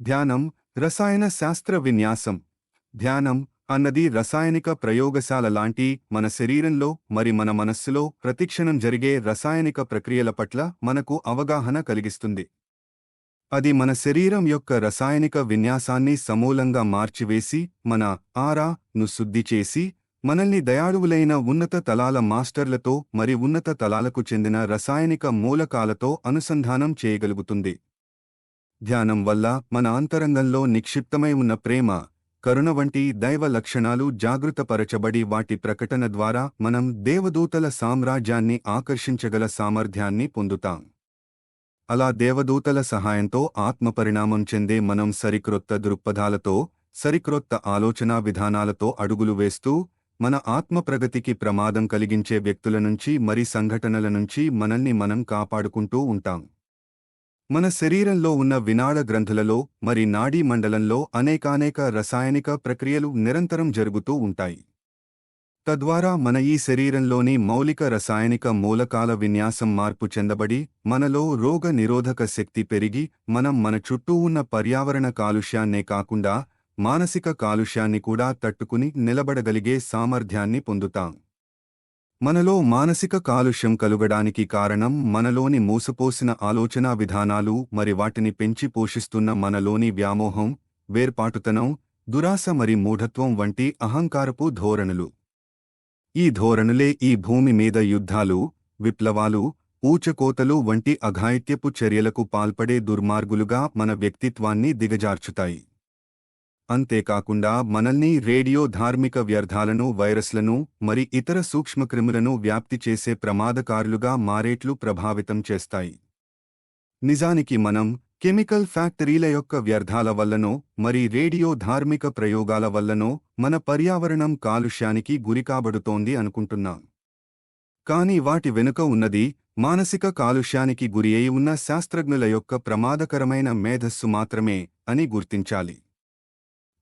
ధ్యానం రసాయన శాస్త్ర విన్యాసం. ధ్యానం అన్నది రసాయనిక ప్రయోగశాల లాంటి మన శరీరంలో మన మనస్సులో ప్రతిక్షణం జరిగే రసాయనిక ప్రక్రియల పట్ల మనకు అవగాహన కలిగిస్తుంది. అది మన శరీరం యొక్క రసాయనిక విన్యాసాన్ని సమూలంగా మార్చివేసి మన ఆరా ను శుద్ధి చేసి మనల్ని దయాళువులైన ఉన్నత తలాల మాస్టర్లతో ఉన్నత తలాలకు చెందిన రసాయనిక మూలకాలతో అనుసంధానం చేయగలుగుతుంది. ధ్యానం వల్ల మన అంతరంగంలో నిక్షిప్తమై ఉన్న ప్రేమ, కరుణ వంటి దైవ లక్షణాలు జాగృతపరచబడి వాటి ప్రకటన ద్వారా మనం దేవదూతల సామ్రాజ్యాన్ని ఆకర్షించగల సామర్థ్యాన్ని పొందుతాం. అలా దేవదూతల సహాయంతో ఆత్మపరిణామం చెందే మనం సరిక్రొత్త దృక్పథాలతో, సరిక్రొత్త ఆలోచనా విధానాలతో అడుగులు వేస్తూ మన ఆత్మప్రగతికి ప్రమాదం కలిగించే వ్యక్తుల నుంచి సంఘటనల నుంచి మనల్ని మనం కాపాడుకుంటూ ఉంటాం. మన శరీరంలో ఉన్న వినాళ గ్రంథులలో నాడీ మండలంలో అనేకానేక రసాయనిక ప్రక్రియలు నిరంతరం జరుగుతూ ఉంటాయి. తద్వారా మన ఈ శరీరంలోని మౌలిక రసాయనిక మూలకాల విన్యాసం మార్పు చెందబడి మనలో రోగ నిరోధక శక్తి పెరిగి మనం మన చుట్టూ ఉన్న పర్యావరణ కాలుష్యాన్నే కాకుండా మానసిక కాలుష్యాన్ని కూడా తట్టుకుని నిలబడగలిగే సామర్థ్యాన్ని పొందుతాం. మనలో మానసిక కాలుష్యం కలుగడానికి కారణం మనలోని మూసపోసిన ఆలోచనా విధానాలు వాటిని పెంచి పోషిస్తున్న మనలోని వ్యామోహం, వేర్పాటుతనం, దురాశ మూఢత్వం వంటి అహంకారపు ధోరణులు. ఈ ధోరణులే ఈ భూమి మీద యుద్ధాలు, విప్లవాలు, ఊచకోతలు వంటి అఘాయిత్యపు చర్యలకు పాల్పడే దుర్మార్గులుగా మన వ్యక్తిత్వాన్ని దిగజార్చుతాయి. అంతేకాకుండా మనల్ని రేడియో ధార్మిక వ్యర్థాలను, వైరస్లను ఇతర సూక్ష్మక్రిములను వ్యాప్తి చేసే ప్రమాదకారులుగా మారేట్లు ప్రభావితం చేస్తాయి. నిజానికి మనం కెమికల్ ఫ్యాక్టరీల యొక్క వ్యర్థాల వల్లనో రేడియో ధార్మిక ప్రయోగాల వల్లనో మన పర్యావరణం కాలుష్యానికి గురికాబడుతోంది అనుకుంటున్నాం. కాని వాటి వెనుక ఉన్నది మానసిక కాలుష్యానికి గురి అయి ఉన్న శాస్త్రజ్ఞుల యొక్క ప్రమాదకరమైన మేధస్సు మాత్రమే అని గుర్తించాలి.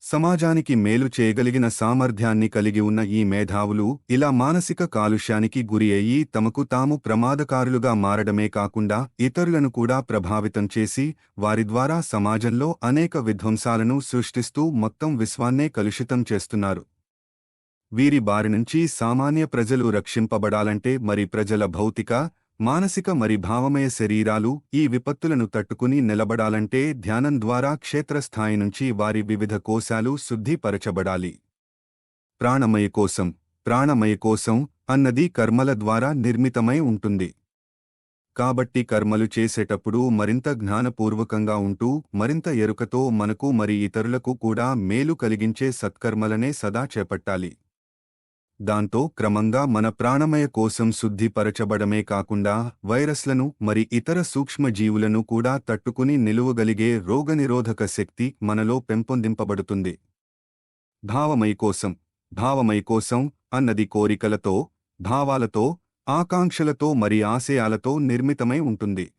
సమాజానికి మేలు చేయగలిగిన సామర్థ్యాన్ని కలిగి ఉన్న ఈ మేధావులు ఇలా మానసిక కాలుష్యానికి గురి అయ్యి తమకు తాము ప్రమాదకారులుగా మారడమే కాకుండా ఇతరులను కూడా ప్రభావితం చేసి వారి ద్వారా సమాజంలో అనేక విధ్వంసాలను సృష్టిస్తూ మొత్తం విశ్వాన్నే కలుషితం చేస్తున్నారు. వీరి బారినుంచి సామాన్య ప్రజలు రక్షింపబడాలంటే ప్రజల భౌతిక, మానసిక భావమయ శరీరాలు ఈ విపత్తులను తట్టుకుని నిలబడాలంటే ధ్యానం ద్వారా క్షేత్రస్థాయి నుంచి వారి వివిధ కోశాలు శుద్ధిపరచబడాలి. ప్రాణమయ కోశం అన్నది కర్మల ద్వారా నిర్మితమై ఉంటుంది. కాబట్టి కర్మలు చేసేటప్పుడు మరింత జ్ఞానపూర్వకంగా ఉంటూ మరింత ఎరుకతో మనకు ఇతరులకు కూడా మేలు కలిగించే సత్కర్మలనే సదా చేపట్టాలి. దాంతో క్రమంగా మన ప్రాణమయ కోశం శుద్ధిపరచబడమే కాకుండా వైరస్లను ఇతర సూక్ష్మజీవులను కూడా తట్టుకుని నిలువగలిగే రోగనిరోధక శక్తి మనలో పెంపొందింపబడుతుంది. భావమయ కోశం అన్నది కోరికలతో, భావాలతో, ఆకాంక్షలతో ఆశయాలతో నిర్మితమై ఉంటుంది.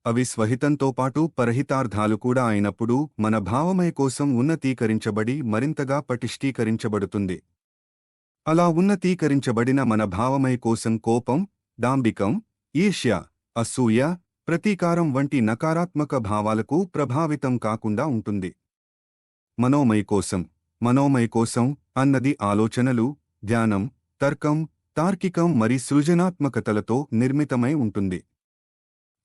అవి స్వహితంతో పాటు పరహితార్థాలు కూడా అయినప్పుడు మన భావమయ కోశం ఉన్నతీకరించబడి మరింతగా పటిష్ఠీకరించబడుతుంది. అలా ఉన్నతీకరించబడిన మన భావమయ కోశం కోపం, డాంబికం, ఈర్ష్య, అసూయ, ప్రతీకారం వంటి నకారాత్మక భావాలకు ప్రభావితం కాకుండా ఉంటుంది. మనోమయ కోశం అన్నది ఆలోచనలు, ధ్యానం, తర్కం, తార్కికం సృజనాత్మకతలతో నిర్మితమై ఉంటుంది.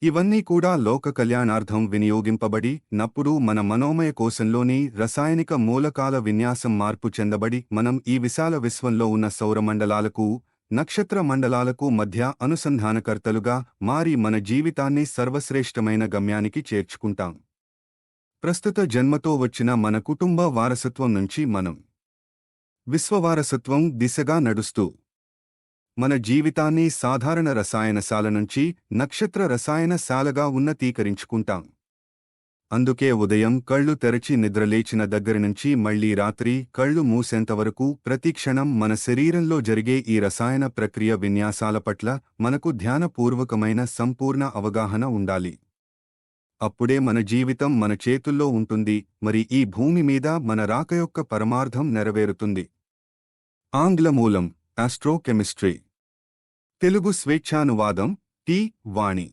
ఇవన్నీ కూడా లోక కళ్యాణార్థం వినియోగింపబడి నప్పుడు మన మనోమయ కోశంలోని రసాయనిక మూలకాల విన్యాసం మార్పు చెందబడి మనం ఈ విశాల విశ్వంలో ఉన్న సౌరమండలాలకు, నక్షత్ర మండలాలకు మధ్య అనుసంధానకర్తలుగా మారి మన జీవితాన్ని సర్వశ్రేష్టమైన గమ్యానికి చేర్చుకుంటాం. ప్రస్తుత జన్మతో వచ్చిన మన కుటుంబ వారసత్వం నుంచి మనం విశ్వవారసత్వం దిశగా నడుస్తూ మన జీవితాన్ని సాధారణ రసాయనశాల నుంచి నక్షత్ర రసాయనశాలగా ఉన్నతీకరించుకుంటాం. అందుకే ఉదయం కళ్ళు తెరచి నిద్రలేచిన దగ్గరనుంచి మళ్లీ రాత్రి కళ్ళు మూసేంతవరకు ప్రతిక్షణం మన శరీరంలో జరిగే ఈ రసాయన ప్రక్రియ విన్యాసాల పట్ల మనకు ధ్యానపూర్వకమైన సంపూర్ణ అవగాహన ఉండాలి. అప్పుడే మన జీవితం మన చేతుల్లో ఉంటుంది. ఈ భూమి మీద మన రాక యొక్క పరమార్థం నెరవేరుతుంది. ఆంగ్ల మూలం ఆస్ట్రోకెమిస్ట్రీ. తెలుగు స్వేచ్ఛానువాదం టి. వాణి.